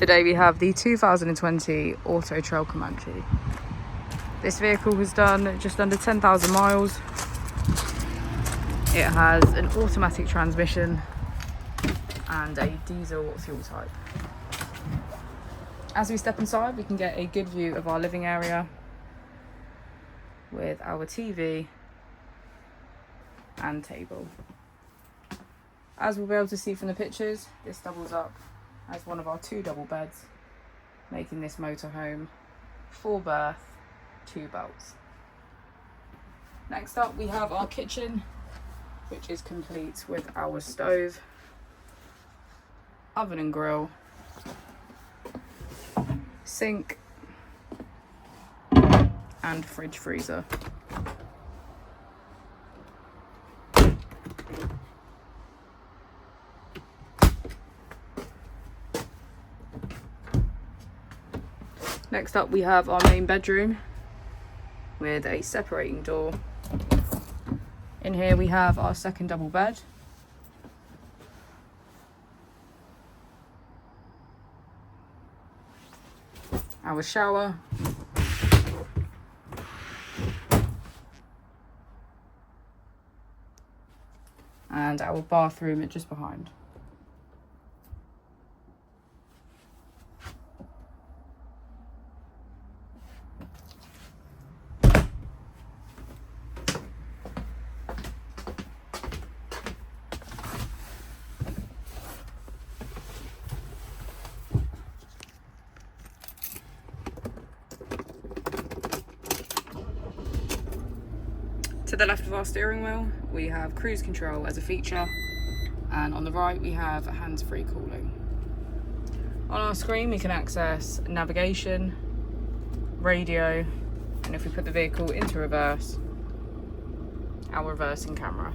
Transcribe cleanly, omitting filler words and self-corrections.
Today we have the 2020 Autotrail Comanche. This vehicle has done just under 10,000 miles. It has an automatic transmission and a diesel fuel type. As we step inside, we can get a good view of our living area with our TV and table. As we'll be able to see from the pictures, this doubles up as one of our 2 double beds, making this motorhome 4 berth, 2 belts. Next up we have our kitchen, which is complete with our stove, oven and grill, sink and fridge freezer. Next up we have our main bedroom with a separating door. In here we have our second double bed. Our shower. And our bathroom just behind. To the left of our steering wheel, we have cruise control as a feature, and on the right we have hands-free calling. On our screen we can access navigation, radio, and if we put the vehicle into reverse, our reversing camera.